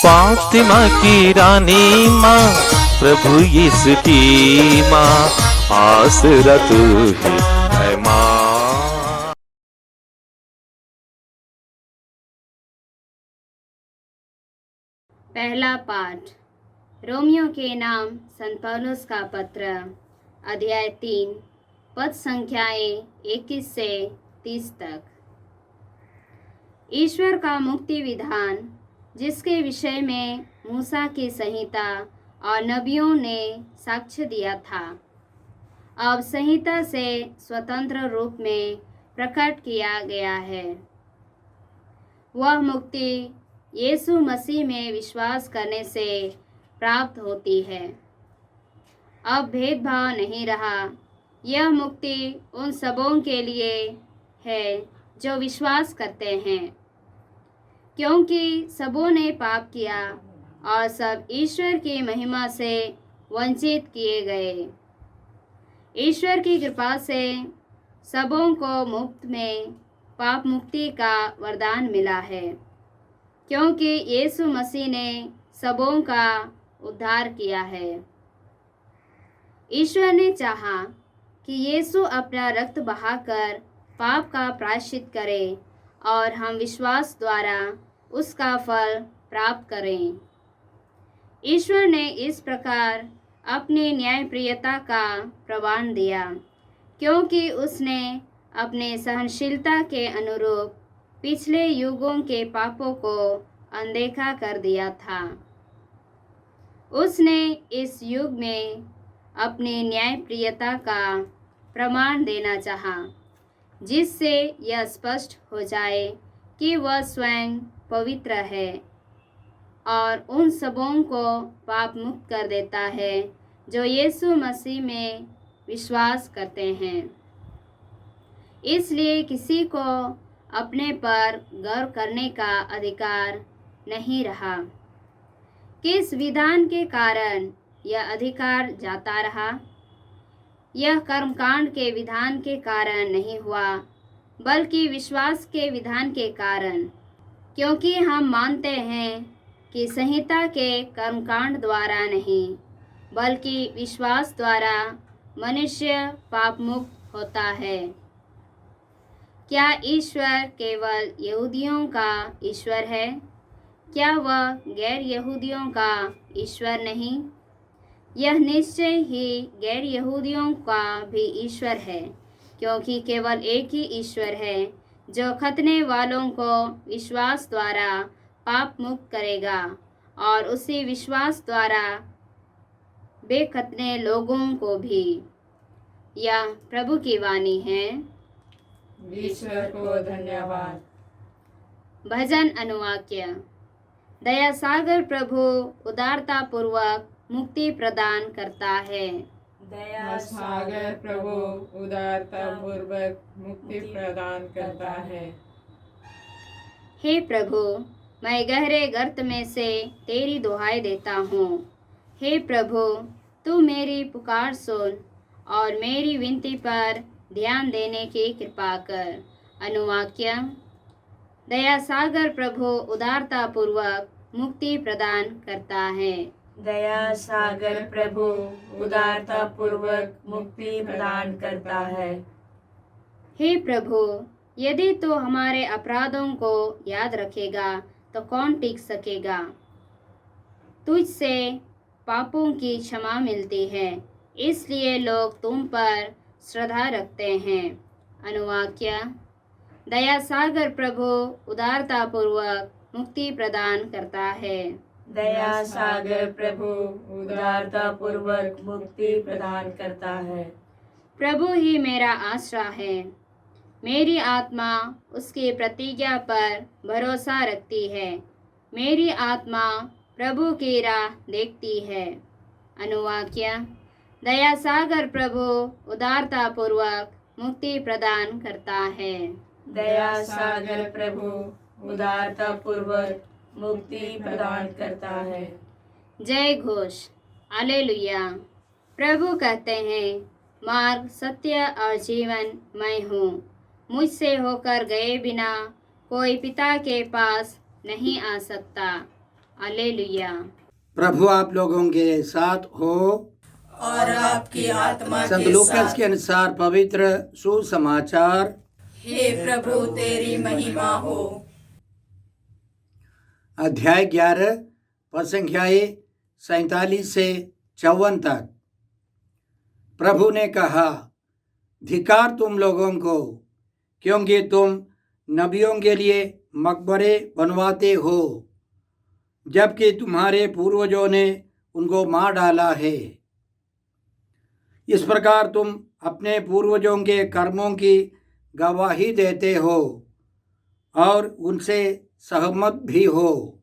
फातिमा की रानी माँ, प्रभु यीशु की माँ, आसरा तू ही है माँ। पहला पाठ रोमियो के नाम संत पौलुस का पत्र, अध्याय 3, पद संख्याएं 21 से 30 तक। ईश्वर का मुक्ति विधान, जिसके विषय में मूसा की संहिता और नबियों ने साक्ष्य दिया था, अब संहिता से स्वतंत्र रूप में प्रकट किया गया है। वह मुक्ति यीशु मसीह में विश्वास करने से प्राप्त होती है। अब भेदभाव नहीं रहा। यह मुक्ति उन सबों के लिए है जो विश्वास करते हैं, क्योंकि सबों ने पाप किया और सब ईश्वर की महिमा से वंचित किए गए। ईश्वर की कृपा से सबों को मुफ्त में पाप मुक्ति का वरदान मिला है, क्योंकि यीशु मसीह ने सबों का उद्धार किया है। ईश्वर ने चाहा कि यीशु अपना रक्त बहाकर पाप का प्रायश्चित करे और हम विश्वास द्वारा उसका फल प्राप्त करें। ईश्वर ने इस प्रकार अपनी न्यायप्रियता का प्रमाण दिया, क्योंकि उसने अपने सहनशीलता के अनुरूप पिछले युगों के पापों को अनदेखा कर दिया था। उसने इस युग में अपनी न्यायप्रियता का प्रमाण देना चाहा, जिससे यह स्पष्ट हो जाए कि वह स्वयं पवित्र है और उन सबों को पाप मुक्त कर देता है जो यीशु मसीह में विश्वास करते हैं। इसलिए किसी को अपने पर गर्व करने का अधिकार नहीं रहा। किस विधान के कारण यह अधिकार जाता रहा? यह कर्मकांड के विधान के कारण नहीं हुआ, बल्कि विश्वास के विधान के कारण, क्योंकि हम मानते हैं कि संहिता के कर्मकांड द्वारा नहीं, बल्कि विश्वास द्वारा मनुष्य पाप मुक्त होता है। क्या ईश्वर केवल यहूदियों का ईश्वर है? क्या वह गैर यहूदियों का ईश्वर नहीं? यह निश्चय ही गैर यहूदियों का भी ईश्वर है, क्योंकि केवल एक ही ईश्वर है जो खतने वालों को विश्वास द्वारा पाप मुक्त करेगा और उसी विश्वास द्वारा बेखतने लोगों को भी। यह प्रभु की वाणी है। ईश्वर को धन्यवाद। भजन अनुवाक्य। दया सागर प्रभु उदारता पूर्वक मुक्ति प्रदान करता है। दया सागर प्रभु उदारता पूर्वक मुक्ति प्रदान करता है। हे प्रभु, मैं गहरे गर्त में से तेरी दुहाई देता हूँ। हे प्रभु, तू मेरी पुकार सुन और मेरी विनती पर ध्यान देने की कृपा कर। अनुवाक्य। दया सागर प्रभु उदारता पूर्वक मुक्ति प्रदान करता है। दया सागर प्रभु उदारता पूर्वक मुक्ति प्रदान करता है। हे प्रभु, यदि तू हमारे अपराधों को याद रखेगा तो कौन टिक सकेगा? तुझसे पापों की क्षमा मिलती है, इसलिए लोग तुम पर श्रद्धा रखते हैं। अनुवाक्य। दया सागर प्रभु उदारता पूर्वक मुक्ति प्रदान करता है। दया सागर प्रभु उदारता पूर्वक मुक्ति प्रदान करता है। प्रभु ही मेरा आश्रय है। मेरी आत्मा उसकी प्रतिज्ञा पर भरोसा रखती है। मेरी आत्मा प्रभु की राह देखती है। अनुवाक्य। दया सागर प्रभु उदारता पूर्वक मुक्ति प्रदान करता है। दया सागर प्रभु उदारता पूर्वक मुक्ति प्रदान करता है। जय घोष। हालेलुया। प्रभु कहते हैं, मार्ग, सत्य और जीवन मैं हूँ। मुझसे होकर गए बिना कोई पिता के पास नहीं आ सकता। हालेलुया। प्रभु आप लोगों के साथ हो और आपकी आत्मा संत के लूकास साथ। के अनुसार पवित्र सुसमाचार हे प्रभु तेरी महिमा हो। अध्याय 11 पद संख्याएं 47 से 54 तक। प्रभु ने कहा, धिक्कार तुम लोगों को, क्योंकि तुम नबियों के लिए मकबरे बनवाते हो, जबकि तुम्हारे पूर्वजों ने उनको मार डाला है। इस प्रकार तुम अपने पूर्वजों के कर्मों की गवाही देते हो और उनसे सहमत भी हो,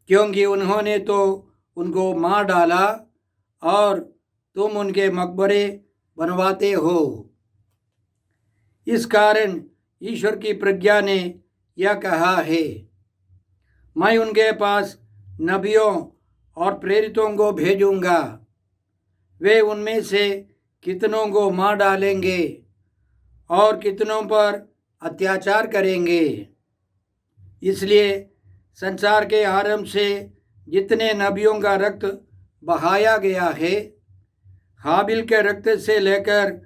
क्योंकि उन्होंने तो उनको मार डाला और तुम उनके मकबरे बनवाते हो। इस कारण ईश्वर की प्रज्ञा ने यह कहा है, मैं उनके पास नबियों और प्रेरितों को भेजूंगा, वे उनमें से कितनों को मार डालेंगे और कितनों पर अत्याचार करेंगे। इसलिए संसार के आरंभ से जितने नबियों का रक्त बहाया गया है, हाबिल के रक्त से लेकर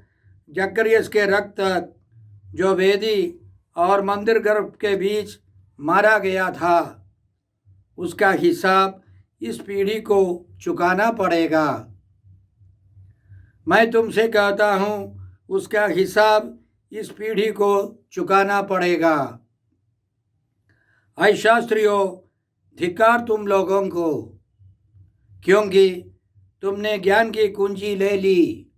जकरियस के रक्त तक, जो वेदी और मंदिर गर्भ के बीच मारा गया था, उसका हिसाब इस पीढ़ी को चुकाना पड़ेगा। मैं तुमसे कहता हूँ, उसका हिसाब इस पीढ़ी को चुकाना पड़ेगा। ऐ शास्त्रियों, धिक्कार तुम लोगों को, क्योंकि तुमने ज्ञान की कुंजी ले ली।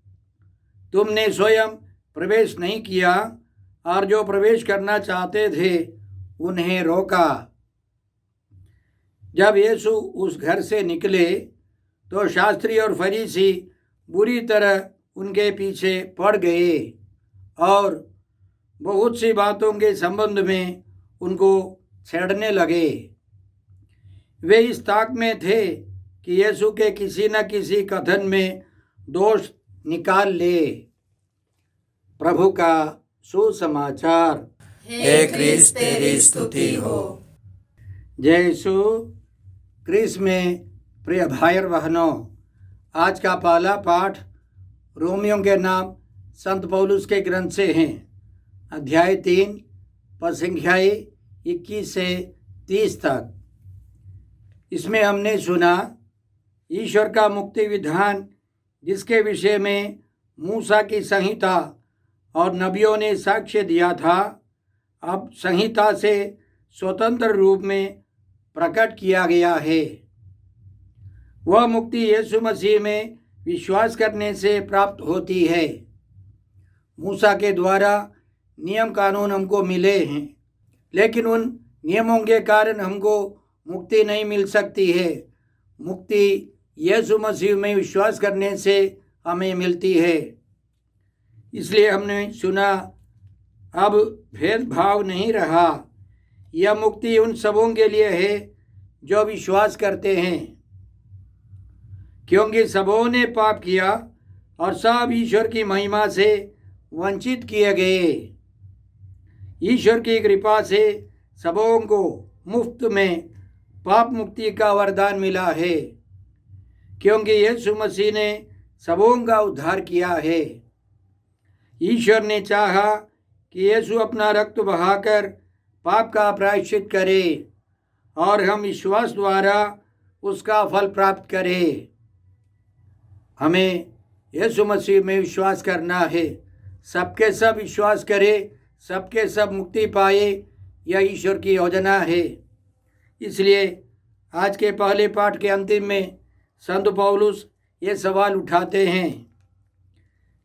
तुमने स्वयं प्रवेश नहीं किया और जो प्रवेश करना चाहते थे उन्हें रोका। जब यीशु उस घर से निकले तो शास्त्री और फरीसी बुरी तरह उनके पीछे पड़ गए और बहुत सी बातों के संबंध में उनको छेड़ने लगे। वे इस ताक में थे कि यीशु के किसी न किसी कथन में दोष निकाल ले। प्रभु का सुसमाचार। हे क्रिस्त तेरी स्तुति हो। जय यीशु क्रिस्त में प्रिय भाई और बहनों, आज का पहला पाठ रोमियों के नाम संत पौलुस के ग्रंथ से हैं। अध्याय 3 पद संख्याएं 21 से 30 तक। इसमें हमने सुना ईश्वर का मुक्ति विधान, जिसके विषय में मूसा की संहिता और नबियों ने साक्ष्य दिया था, अब संहिता से स्वतंत्र रूप में प्रकट किया गया है। वह मुक्ति यीशु मसीह में विश्वास करने से प्राप्त होती है। मूसा के द्वारा नियम कानून हमको मिले हैं, लेकिन उन नियमों के कारण हमको मुक्ति नहीं मिल सकती है। मुक्ति यीशु मसीह में विश्वास करने से हमें मिलती है। इसलिए हमने सुना, अब भेदभाव नहीं रहा। यह मुक्ति उन सबों के लिए है जो विश्वास करते हैं, क्योंकि सबों ने पाप किया और सब ईश्वर की महिमा से वंचित किए गए। ईश्वर की कृपा से सबों को मुफ्त में पाप मुक्ति का वरदान मिला है, क्योंकि यीशु मसीह ने सबों का उद्धार किया है। ईश्वर ने चाहा कि यीशु अपना रक्त बहाकर पाप का प्रायश्चित करे और हम विश्वास द्वारा उसका फल प्राप्त करें। हमें यीशु मसीह में विश्वास करना है। सबके सब विश्वास करें, सबके सब मुक्ति पाए, यह ईश्वर की योजना है। इसलिए आज के पहले पाठ के अंतिम में संत पौलुस ये सवाल उठाते हैं,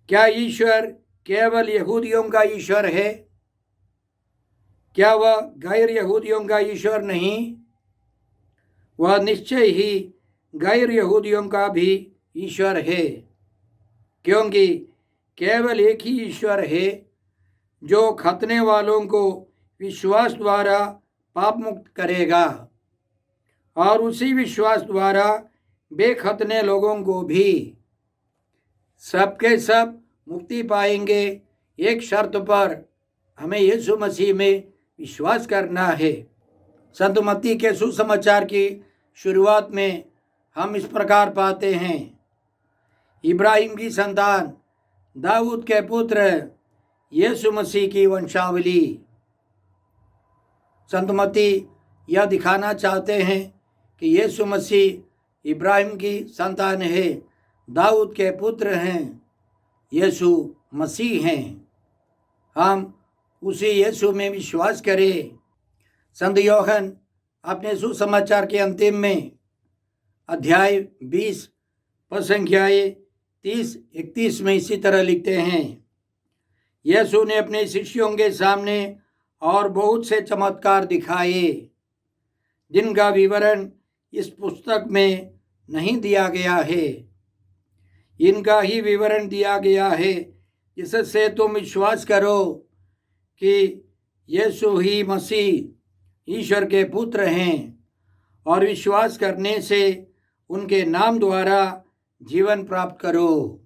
क्या ईश्वर केवल यहूदियों का ईश्वर है? क्या वह गैर यहूदियों का ईश्वर नहीं? वह निश्चय ही गैर यहूदियों का भी ईश्वर है, क्योंकि केवल एक ही ईश्वर है जो खतने वालों को विश्वास द्वारा पाप मुक्त करेगा और उसी विश्वास द्वारा बेखतने लोगों को भी। सबके सब मुक्ति पाएंगे, एक शर्त पर, हमें यीशु मसीह में विश्वास करना है। संत मत्ती के सुसमाचार की शुरुआत में हम इस प्रकार पाते हैं, इब्राहिम की संतान, दाऊद के पुत्र, यीशु मसीह की वंशावली। संत मत्ती यह दिखाना चाहते हैं कि यीशु मसीह इब्राहिम की संतान है, दाऊद के पुत्र हैं, यीशु मसीह हैं। हम उसी यीशु में विश्वास करें। संत यूहन्ना अपने सुसमाचार के अंतिम में अध्याय 20 पद संख्याएं 30-31 में इसी तरह लिखते हैं, यीशु ने अपने शिष्यों के सामने और बहुत से चमत्कार दिखाए, जिनका विवरण इस पुस्तक में नहीं दिया गया है। इनका ही विवरण दिया गया है, जिससे तुम विश्वास करो कि यीशु ही मसीह ईश्वर के पुत्र हैं, और विश्वास करने से उनके नाम द्वारा जीवन प्राप्त करो।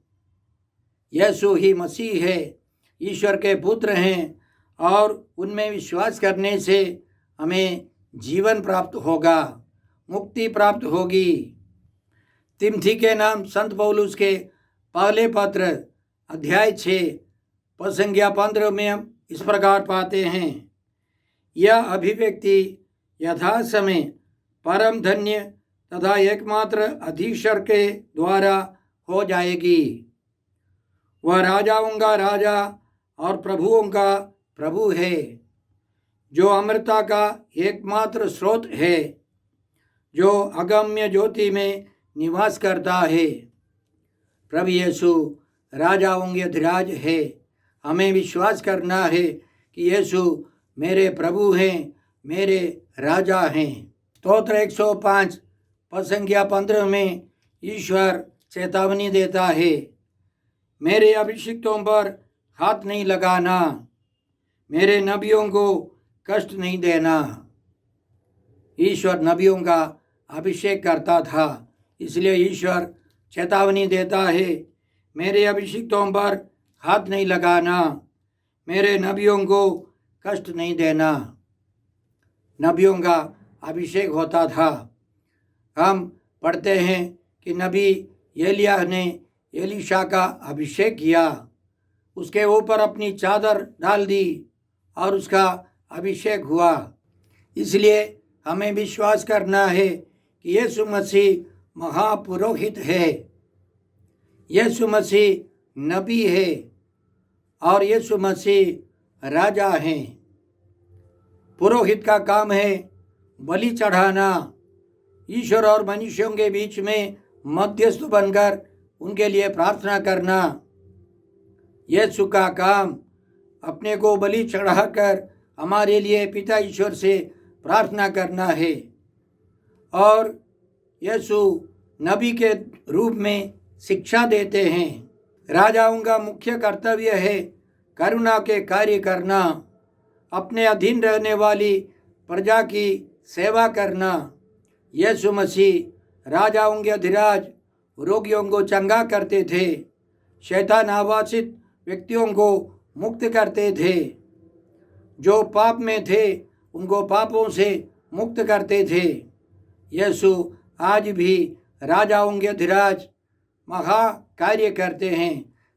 यीशु ही मसीह है, ईश्वर के पुत्र हैं, और उनमें विश्वास करने से हमें जीवन प्राप्त होगा, मुक्ति प्राप्त होगी। तिमोथी के नाम संत पौलुस के पहले पत्र अध्याय 6 पद संख्या 15 में हम इस प्रकार पाते हैं, यह अभिव्यक्ति यथा समय परम धन्य तथा एकमात्र अधीश्वर के द्वारा हो जाएगी। वह राजाओं का राजा और प्रभुओं का प्रभु है, जो अमरता का एकमात्र स्रोत है, जो अगम्य ज्योति में निवास करता है। प्रभु यीशु राजाओं के अधिराज है। हमें विश्वास करना है कि यीशु मेरे प्रभु हैं, मेरे राजा हैं। स्तोत्र 105 पद संख्या 15 में ईश्वर चेतावनी देता है, मेरे अभिषिक्तों पर हाथ नहीं लगाना, मेरे नबियों को कष्ट नहीं देना। ईश्वर नबियों का अभिषेक करता था, इसलिए ईश्वर चेतावनी देता है, मेरे अभिषिक्तों पर हाथ नहीं लगाना, मेरे नबियों को कष्ट नहीं देना। नबियों का अभिषेक होता था। हम पढ़ते हैं कि नबी एलिय्याह ने एलीशा का अभिषेक किया, उसके ऊपर अपनी चादर डाल दी और उसका अभिषेक हुआ। इसलिए हमें विश्वास करना है कि यीशु मसीह महापुरोहित है, यीशु मसीह नबी है और यीशु मसीह राजा हैं। पुरोहित का काम है बलि चढ़ाना, ईश्वर और मनुष्यों के बीच में मध्यस्थ बनकर उनके लिए प्रार्थना करना। यीशु का काम अपने को बलि चढ़ाकर हमारे लिए पिता ईश्वर से प्रार्थना करना है, और यीशु नबी के रूप में शिक्षा देते हैं। राजाओं का मुख्य कर्तव्य है करुणा के कार्य करना, अपने अधीन रहने वाली प्रजा की सेवा करना। यीशु मसीह राजाओं के अधिराज रोगियों को चंगा करते थे, शैतान आवासित व्यक्तियों को मुक्त करते थे, जो पाप में थे उनको पापों से मुक्त करते थे। यीशु आज भी राजाओं के अधिराज महा कार्य करते हैं,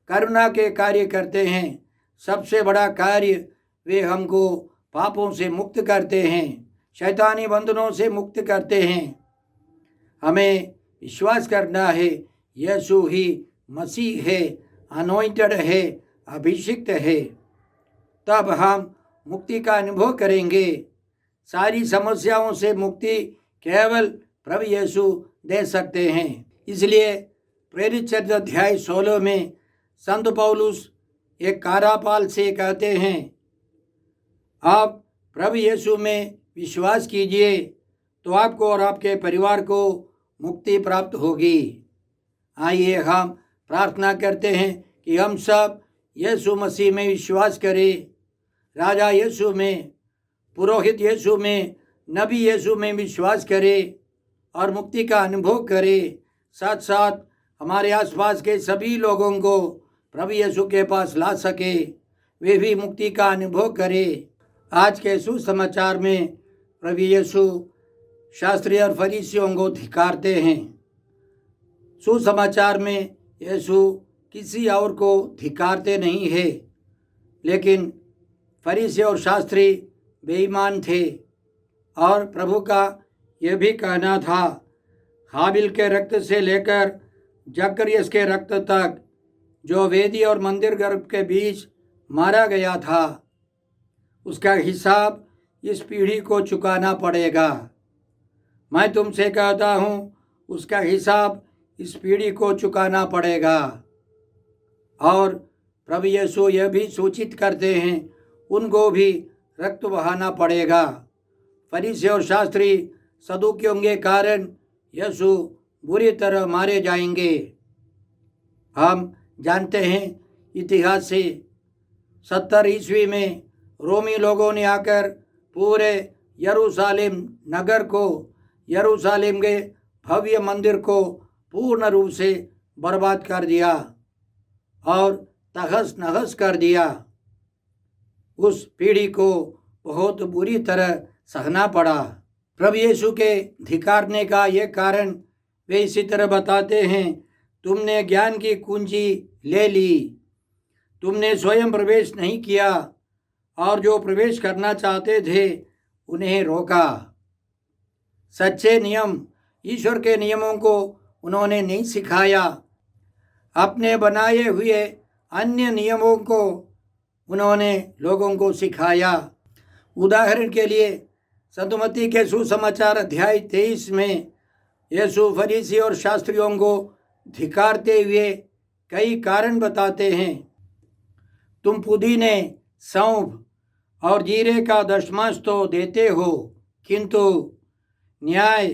करुणा के कार्य करते हैं। सबसे बड़ा कार्य वे हमको पापों से मुक्त करते हैं, शैतानी बंधनों से मुक्त करते हैं। हमें विश्वास करना है यीशु ही मसीह है, अनॉइंटेड है, अभिषिक्त है, तब हम मुक्ति का अनुभव करेंगे। सारी समस्याओं से मुक्ति केवल प्रभु यीशु दे सकते हैं। इसलिए प्रेरित चरित्र अध्याय 16 में संत पौलुस एक कारापाल से कहते हैं, आप प्रभु यीशु में विश्वास कीजिए तो आपको और आपके परिवार को मुक्ति प्राप्त होगी। आइए हम प्रार्थना करते हैं कि हम सब यीशु मसीह में विश्वास करें, राजा यीशु में, पुरोहित यीशु में, नबी यीशु में विश्वास करें और मुक्ति का अनुभव करें। साथ साथ हमारे आसपास के सभी लोगों को प्रभु यीशु के पास ला सके, वे भी मुक्ति का अनुभव करें। आज के सुसमाचार में प्रभु यीशु शास्त्री और फरीसियों को धिक्कारते हैं। सुसमाचार में यीशु किसी और को धिक्कारते नहीं है, लेकिन फरीसी और शास्त्री बेईमान थे और प्रभु का यह भी कहना था, हाबिल के रक्त से लेकर जकरियस के रक्त तक जो वेदी और मंदिर गर्भ के बीच मारा गया था, उसका हिसाब इस पीढ़ी को चुकाना पड़ेगा। मैं तुमसे कहता हूँ, उसका हिसाब इस पीढ़ी को चुकाना पड़ेगा। और प्रभु यीशु यह भी सूचित करते हैं, उनको भी रक्त बहाना पड़ेगा। फरीसी और शास्त्री सदूकियों के कारण यीशु बुरी तरह मारे जाएंगे। हम जानते हैं इतिहास से 70 ईस्वी में रोमी लोगों ने आकर पूरे यरूशलेम नगर को, यरूशलेम के भव्य मंदिर को पूर्ण रूप से बर्बाद कर दिया और तहस नहस कर दिया। उस पीढ़ी को बहुत बुरी तरह सहना पड़ा। प्रभु यीशु के धिक्कारने का ये कारण वे इसी तरह बताते हैं, तुमने ज्ञान की कुंजी ले ली, तुमने स्वयं प्रवेश नहीं किया और जो प्रवेश करना चाहते थे उन्हें रोका। सच्चे नियम, ईश्वर के नियमों को उन्होंने नहीं सिखाया। अपने बनाए हुए अन्य नियमों को उन्होंने लोगों को सिखाया। उदाहरण के लिए सदुमती के सुसमाचार अध्याय 23 में यीशु फरीसी और शास्त्रियों को धिक्कारते हुए कई कारण बताते हैं। तुम पुदीने, सौंफ और जीरे का दशमांश तो देते हो, किंतु न्याय,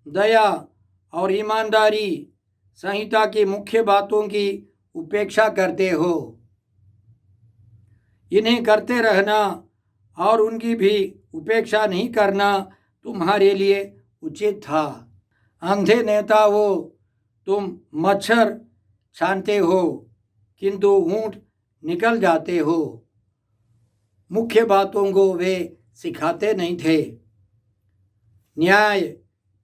दया और ईमानदारी संहिता की मुख्य बातों की उपेक्षा करते हो। इन्हें करते रहना और उनकी भी उपेक्षा नहीं करना तुम्हारे लिए उचित था। अंधे नेता हो, तुम मच्छर छानते हो, किंतु ऊंट निकल जाते हो। मुख्य बातों को वे सिखाते नहीं थे। न्याय,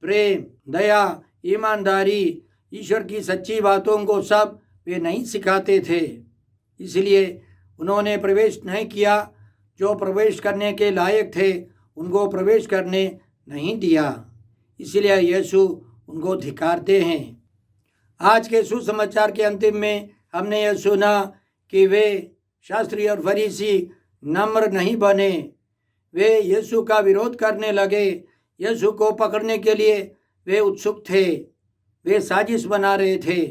प्रेम, दया, ईमानदारी, ईश्वर की सच्ची बातों को सब वे नहीं सिखाते थे। इसलिए उन्होंने प्रवेश नहीं किया। जो प्रवेश करने के लायक थे उनको प्रवेश करने नहीं दिया। इसलिए यीशु उनको धिक्कारते हैं। आज के सुसमाचार के अंतिम में हमने यह सुना कि वे शास्त्री और फरीसी नम्र नहीं बने। वे यीशु का विरोध करने लगे। यीशु को पकड़ने के लिए वे उत्सुक थे। वे साजिश बना रहे थे।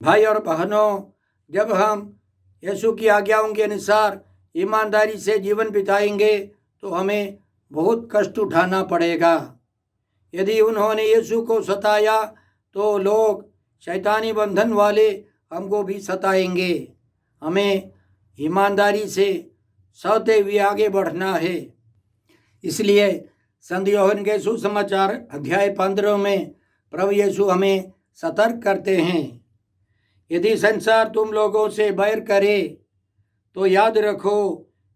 भाई और बहनों, जब हम यीशु की आज्ञाओं के अनुसार ईमानदारी से जीवन बिताएंगे तो हमें बहुत कष्ट उठाना पड़ेगा। यदि उन्होंने यीशु को सताया तो लोग शैतानी बंधन वाले हमको भी सताएंगे। हमें ईमानदारी से सहते हुए आगे बढ़ना है। इसलिए संत यूहन्ना के सुसमाचार अध्याय 15 में प्रभु यीशु हमें सतर्क करते हैं। यदि संसार तुम लोगों से बैर करे तो याद रखो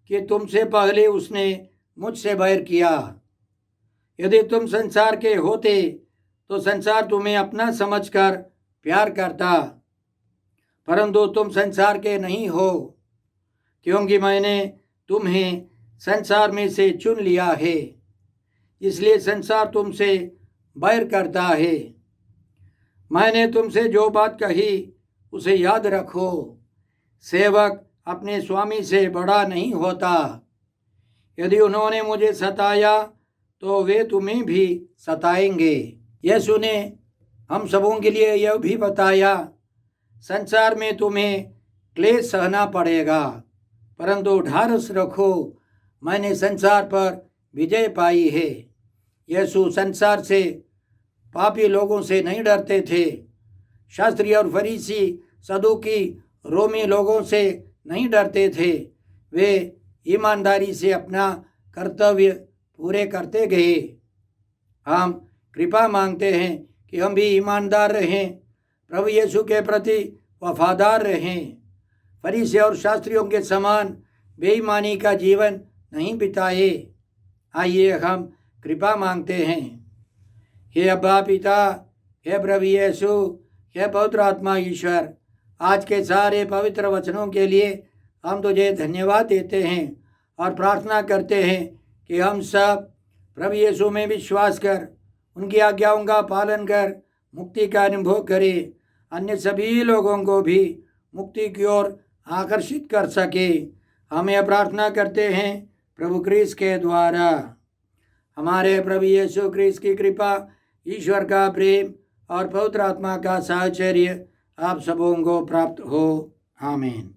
कि तुमसे पहले उसने मुझसे बैर किया। यदि तुम संसार के होते तो संसार तुम्हें अपना समझकर प्यार करता, परंतु तुम संसार के नहीं हो, क्योंकि मैंने तुम्हें संसार में से चुन लिया है। इसलिए संसार तुमसे बैर करता है। मैंने तुमसे जो बात कही उसे याद रखो। सेवक अपने स्वामी से बड़ा नहीं होता। यदि उन्होंने मुझे सताया तो वे तुम्हें भी सताएंगे। यीशु ने हम सबों के लिए यह भी बताया, संसार में तुम्हें क्लेश सहना पड़ेगा, परंतु ढारस रखो, मैंने संसार पर विजय पाई है। यीशु संसार से, पापी लोगों से नहीं डरते थे। शास्त्री और फरीसी, सदूकी, रोमी लोगों से नहीं डरते थे। वे ईमानदारी से अपना कर्तव्य पूरे करते गए। हम कृपा मांगते हैं कि हम भी ईमानदार रहें, प्रभु यीशु के प्रति वफादार रहें, फरीसी और शास्त्रियों के समान बेईमानी का जीवन नहीं बिताए। आइए हम कृपा मांगते हैं। हे अब्बा पिता, हे प्रभु यीशु, हे पवित्र आत्मा ईश्वर, आज के सारे पवित्र वचनों के लिए हम तुझे धन्यवाद देते हैं और प्रार्थना करते हैं कि हम सब प्रभु यीशु में विश्वास कर उनकी आज्ञाओं का पालन कर मुक्ति का अनुभव करें, अन्य सभी लोगों को भी मुक्ति की ओर आकर्षित कर सके। हम यह प्रार्थना करते हैं प्रभु क्रिस्त के द्वारा। हमारे प्रभु यीशु क्रिस्त की कृपा, ईश्वर का प्रेम और पवित्र आत्मा का साहचर्य आप सबों को प्राप्त हो। आमीन।